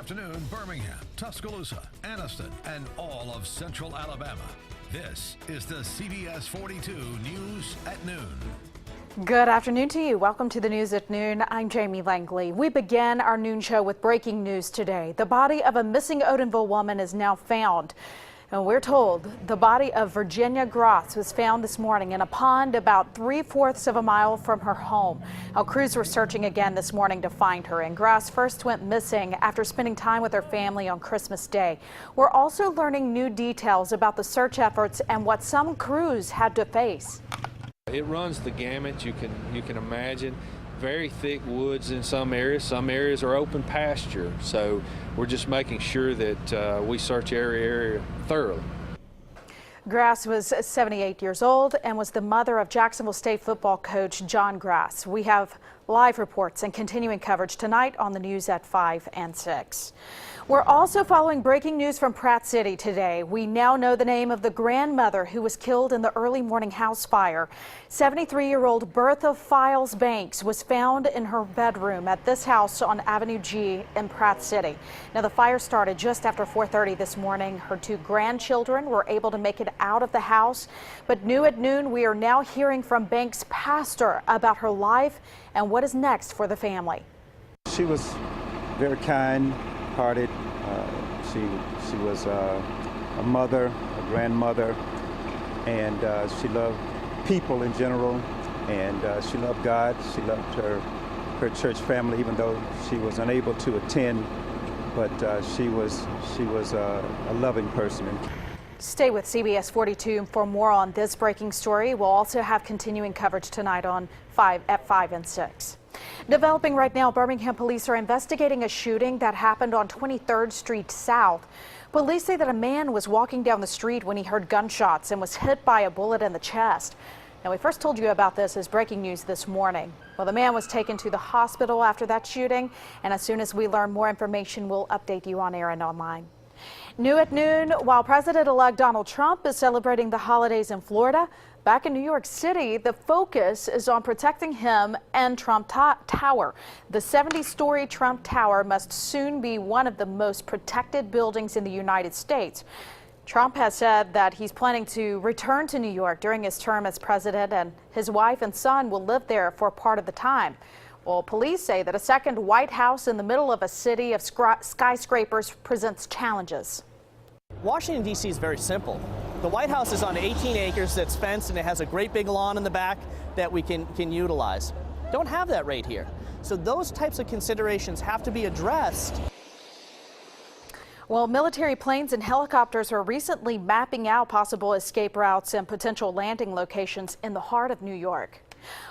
afternoon, Birmingham, Tuscaloosa, Anniston, and all of Central Alabama. This is the CBS 42 News at Noon. Good afternoon to you. Welcome to the News at Noon. I'm Jamie Langley. We begin our noon show with breaking news today. The body of a missing Odenville woman is now found. And we're told the body of Virginia Gross was found this morning in a pond about 3/4 of a mile from her home. Now, crews were searching again this morning to find her, and Gross first went missing after spending time with her family on Christmas Day. We're also learning new details about the search efforts and what some crews had to face. It runs the gamut. You can imagine. Very thick woods in some areas. Some areas are open pasture. So we're just making sure that we search every area thoroughly. Grass was 78 years old and was the mother of Jacksonville State football coach John Grass. We have live reports and continuing coverage tonight on the news at 5 and 6. We're also following breaking news from Pratt City today. We now know the name of the grandmother who was killed in the early morning house fire. 73-year-old Bertha Files Banks was found in her bedroom at this house on Avenue G in Pratt City. Now, the fire started just after 4:30 this morning. Her two grandchildren were able to make it out of the house. But new at noon, we are now hearing from Banks' pastor about her life and what is next for the family. She was very kind-hearted. She was a mother, a grandmother, and she loved people in general, and she loved God. She loved her church family, even though she was unable to attend, but she was a loving person. Stay with CBS 42 for more on this breaking story. We'll also have continuing coverage tonight on 5 and 6. Developing right now, Birmingham police are investigating a shooting that happened on 23rd Street South. Police say that a man was walking down the street when he heard gunshots and was hit by a bullet in the chest. Now, we first told you about this as breaking news this morning. Well, the man was taken to the hospital after that shooting, and as soon as we learn more information, we'll update you on air and online. New at noon, while President-elect Donald Trump is celebrating the holidays in Florida, back in New York City, the focus is on protecting him and Trump Tower. The 70-story Trump Tower must soon be one of the most protected buildings in the United States. Trump has said that he's planning to return to New York during his term as president, and his wife and son will live there for part of the time. Well, police say that a second White House in the middle of a city of skyscrapers presents challenges. Washington, D.C. is very simple. The White House is on 18 acres that's fenced, and it has a great big lawn in the back that we can utilize. Don't have that right here. So those types of considerations have to be addressed. Well, military planes and helicopters are recently mapping out possible escape routes and potential landing locations in the heart of New York.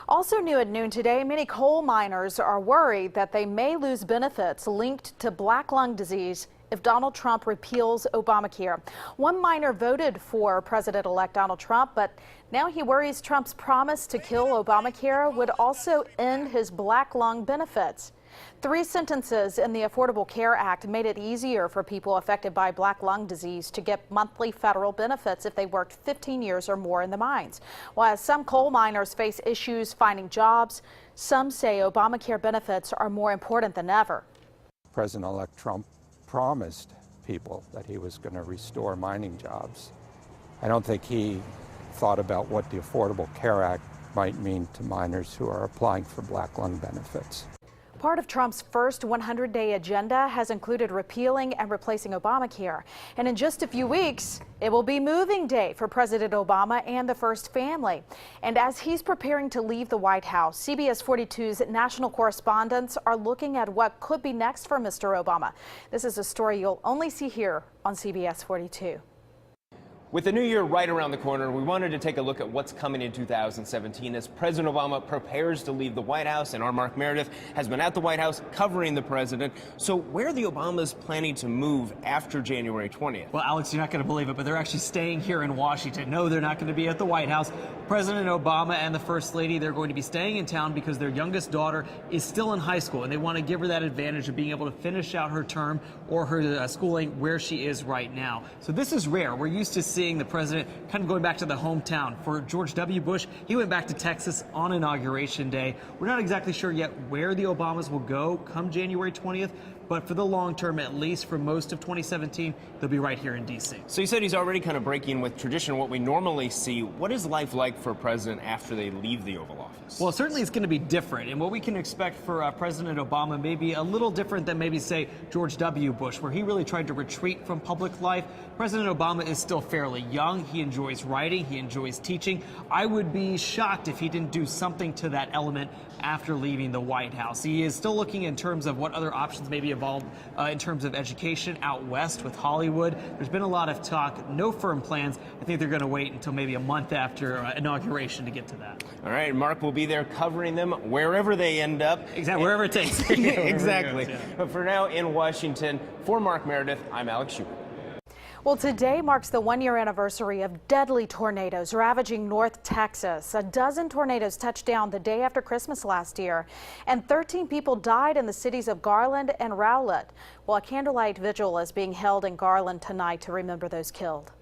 Also new at noon today, many coal miners are worried that they may lose benefits linked to black lung disease if Donald Trump repeals Obamacare. One miner voted for President-elect Donald Trump, but now he worries Trump's promise to kill Obamacare would also end his black lung benefits. 3 sentences in the Affordable Care Act made it easier for people affected by black lung disease to get monthly federal benefits if they worked 15 years or more in the mines. While some coal miners face issues finding jobs, some say Obamacare benefits are more important than ever. President-elect Trump promised people that he was going to restore mining jobs. I don't think he thought about what the Affordable Care Act might mean to miners who are applying for black lung benefits. Part of Trump's first 100-day agenda has included repealing and replacing Obamacare. And in just a few weeks, it will be moving day for President Obama and the first family. And as he's preparing to leave the White House, CBS 42's national correspondents are looking at what could be next for Mr. Obama. This is a story you'll only see here on CBS 42. With the new year right around the corner, we wanted to take a look at what's coming in 2017 as President Obama prepares to leave the White House, and our Mark Meredith has been at the White House covering the president. So where are the Obamas planning to move after January 20th? Well, Alex, you're not going to believe it, but they're actually staying here in Washington. No, they're not going to be at the White House. President Obama and the First Lady, they're going to be staying in town because their youngest daughter is still in high school, and they want to give her that advantage of being able to finish out her term or her schooling where she is right now. So this is rare. We're used to seeing the president kind of going back to the hometown. For George W. Bush, he went back to Texas on Inauguration Day. We're not exactly sure yet where the Obamas will go come January 20th, but for the long term, at least for most of 2017, they'll be right here in D.C. So you said he's already kind of breaking with tradition, what we normally see. What is life like for a president after they leave the Oval Office? Well, certainly it's going to be different, and what we can expect for President Obama may be a little different than maybe, say, George W. Bush, where he really tried to retreat from public life. President Obama is still fairly young. He enjoys writing. He enjoys teaching. I would be shocked if he didn't do something to that element after leaving the White House. He is still looking in terms of what other options may be involved in terms of education out west with Hollywood. There's been a lot of talk, no firm plans. I think they're going to wait until maybe a month after inauguration to get to that. All right, Mark will be there covering them wherever they end up. Exactly, wherever it takes. Exactly. Goes, yeah. But for now, in Washington, for Mark Meredith, I'm Alex Schubert. Well, today marks the one-year anniversary of deadly tornadoes ravaging North Texas. A dozen tornadoes touched down the day after Christmas last year, and 13 people died in the cities of Garland and Rowlett. Well, a candlelight vigil is being held in Garland tonight to remember those killed.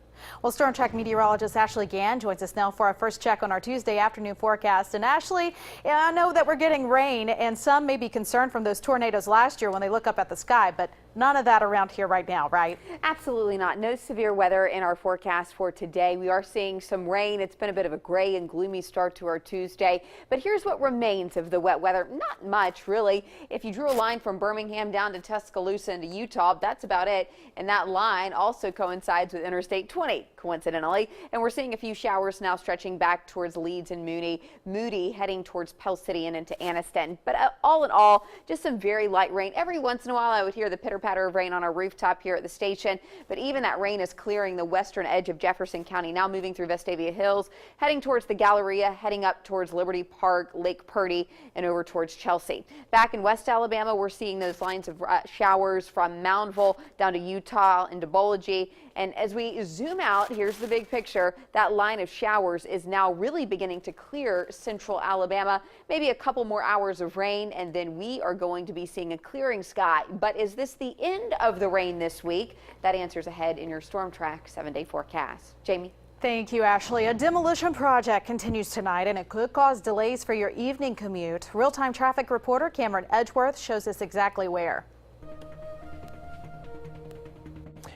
Well, Storm Track meteorologist Ashley Gann joins us now for our first check on our Tuesday afternoon forecast. And Ashley, I know that we're getting rain, and some may be concerned from those tornadoes last year when they look up at the sky, but none of that around here right now, right? Absolutely not. No severe weather in our forecast for today. We are seeing some rain. It's been a bit of a gray and gloomy start to our Tuesday, but here's what remains of the wet weather. Not much, really. If you drew a line from Birmingham down to Tuscaloosa into Utah, that's about it. And that line also coincides with Interstate 20, coincidentally. And we're seeing a few showers now stretching back towards Leeds and Moody heading towards Pell City and into Anniston. But all in all, just some very light rain. Every once in a while, I would hear the pitter-patter of rain on our rooftop here at the station, but even that rain is clearing the western edge of Jefferson County, now moving through Vestavia Hills, heading towards the Galleria, heading up towards Liberty Park, Lake Purdy, and over towards Chelsea. Back in West Alabama, we're seeing those lines of showers from Moundville down to Utah into Bology. And as we zoom out, here's the big picture. That line of showers is now really beginning to clear central Alabama. Maybe a couple more hours of rain, and then we are going to be seeing a clearing sky. But is this the end of the rain this week? That answer's ahead in your Storm Track 7-day forecast. Jamie? Thank you, Ashley. A demolition project continues tonight, and it could cause delays for your evening commute. Real-time traffic reporter Cameron Edgeworth shows us exactly where.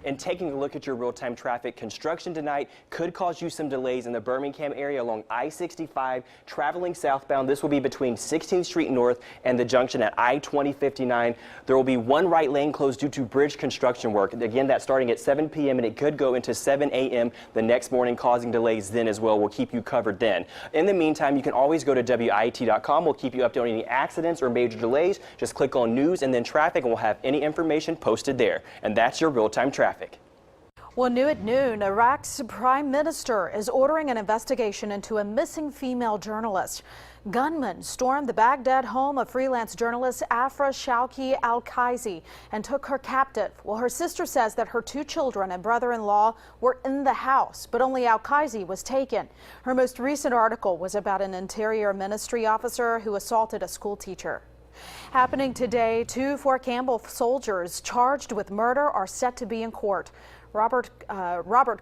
And taking a look at your real-time traffic, construction tonight could cause you some delays in the Birmingham area along I-65 traveling southbound. This will be between 16th Street North and the junction at I-2059. There will be one right lane closed due to bridge construction work. Again, that's starting at 7 p.m. and it could go into 7 a.m. the next morning, causing delays then as well. We'll keep you covered then. In the meantime, you can always go to WIT.com. We'll keep you updated on any accidents or major delays. Just click on news and then traffic, and we'll have any information posted there. And that's your real-time traffic. Well, new at noon, Iraq's prime minister is ordering an investigation into a missing female journalist. Gunmen stormed the Baghdad home of freelance journalist Afra Shawki al-Kaizi and took her captive. Well, her sister says that her 2 children and brother-in-law were in the house, but only al-Kaizi was taken. Her most recent article was about an Interior Ministry officer who assaulted a school teacher. Happening today, 2 Fort Campbell soldiers charged with murder are set to be in court. Robert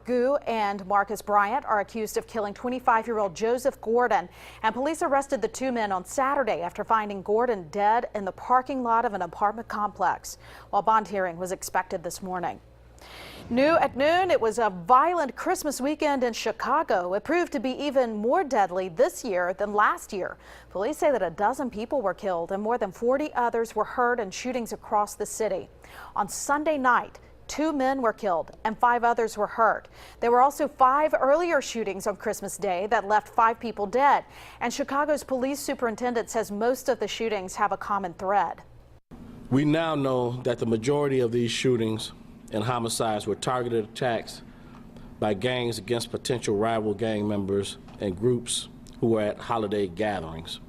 Gu and Marcus Bryant are accused of killing 25-year-old Joseph Gordon, and police arrested the 2 men on Saturday after finding Gordon dead in the parking lot of an apartment complex. While bond hearing was expected this morning. New at noon, it was a violent Christmas weekend in Chicago. It proved to be even more deadly this year than last year. Police say that a dozen people were killed and more than 40 others were hurt in shootings across the city. On Sunday night, 2 men were killed and 5 others were hurt. There were also 5 earlier shootings on Christmas Day that left 5 people dead. And Chicago's police superintendent says most of the shootings have a common thread. We now know that the majority of these shootings and homicides were targeted attacks by gangs against potential rival gang members and groups who were at holiday gatherings.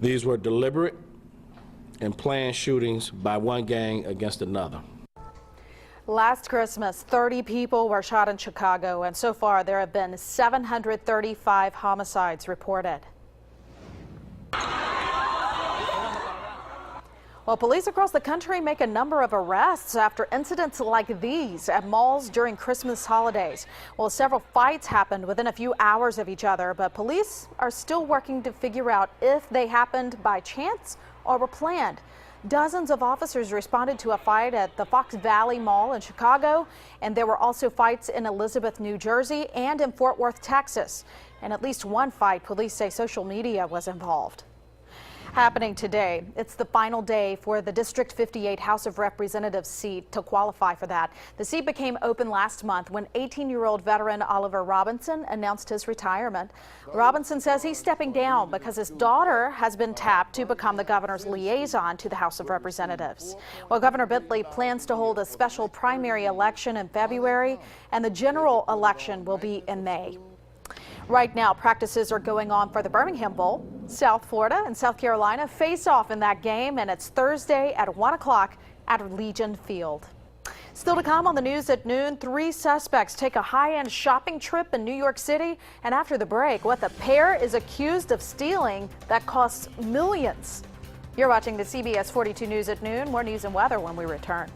These were deliberate and planned shootings by one gang against another. Last Christmas, 30 people were shot in Chicago, and so far there have been 735 homicides reported. Well, police across the country make a number of arrests after incidents like these at malls during Christmas holidays. Well, several fights happened within a few hours of each other, but police are still working to figure out if they happened by chance or were planned. Dozens of officers responded to a fight at the Fox Valley Mall in Chicago, and there were also fights in Elizabeth, New Jersey, and in Fort Worth, Texas. In at least one fight, police say social media was involved. Happening today, it's the final day for the District 58 House of Representatives seat to qualify for that. The seat became open last month when 18-year-old veteran Oliver Robinson announced his retirement. Robinson says he's stepping down because his daughter has been tapped to become the governor's liaison to the House of Representatives. Well, Governor Bentley plans to hold a special primary election in February, and the general election will be in May. Right now, practices are going on for the Birmingham Bowl. South Florida and South Carolina face off in that game, and it's Thursday at 1 o'clock at Legion Field. Still to come on the news at noon, 3 suspects take a high-end shopping trip in New York City. And after the break, what the pair is accused of stealing that costs millions. You're watching the CBS 42 News at noon. More news and weather when we return.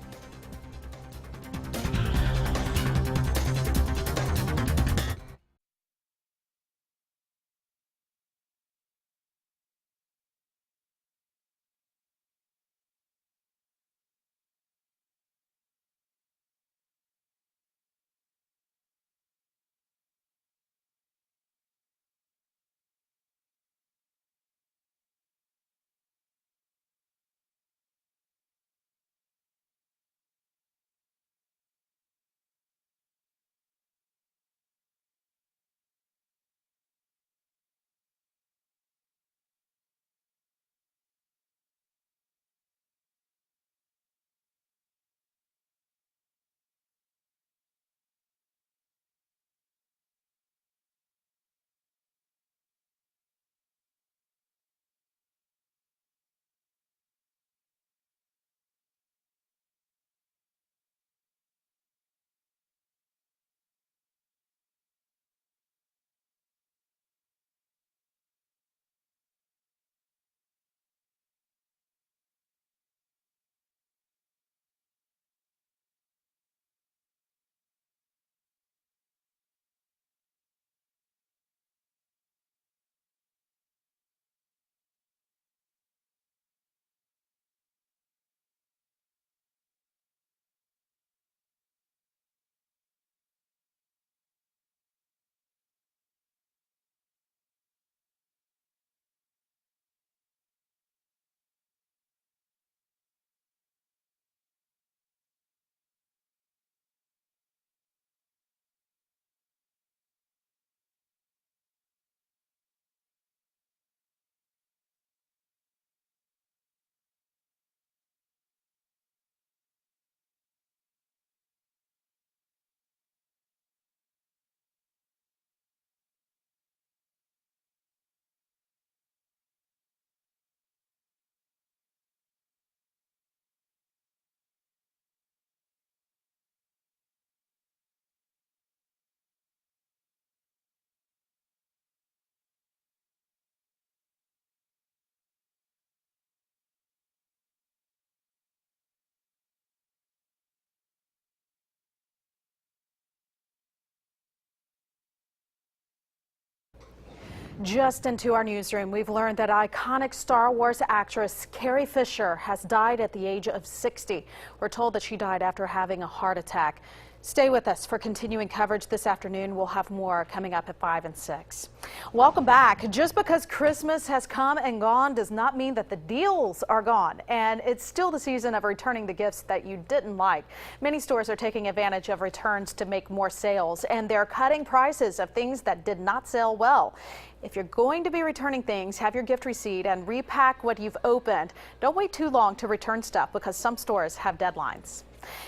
Just into our newsroom, we've learned that iconic Star Wars actress Carrie Fisher has died at the age of 60. We're told that she died after having a heart attack. Stay with us for continuing coverage this afternoon. We'll have more coming up at 5 and 6. Welcome back. Just because Christmas has come and gone does not mean that the deals are gone. And it's still the season of returning the gifts that you didn't like. Many stores are taking advantage of returns to make more sales, and they're cutting prices of things that did not sell well. If you're going to be returning things, have your gift receipt and repack what you've opened. Don't wait too long to return stuff because some stores have deadlines.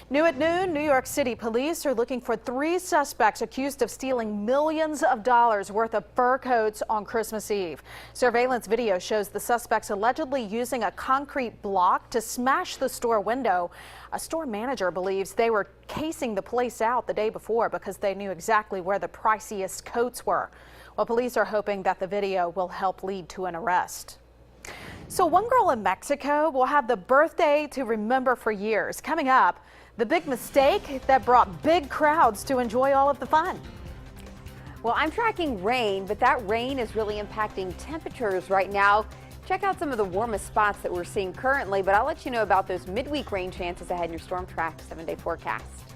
New at noon, New York City police are looking for 3 suspects accused of stealing millions of dollars worth of fur coats on Christmas Eve. Surveillance video shows the suspects allegedly using a concrete block to smash the store window. A store manager believes they were casing the place out the day before because they knew exactly where the priciest coats were. Well, police are hoping that the video will help lead to an arrest. So one girl in Mexico will have the birthday to remember for years. Coming up, the big mistake that brought big crowds to enjoy all of the fun. Well, I'm tracking rain, but that rain is really impacting temperatures right now. Check out some of the warmest spots that we're seeing currently, but I'll let you know about those midweek rain chances ahead in your Storm Track 7-day forecast.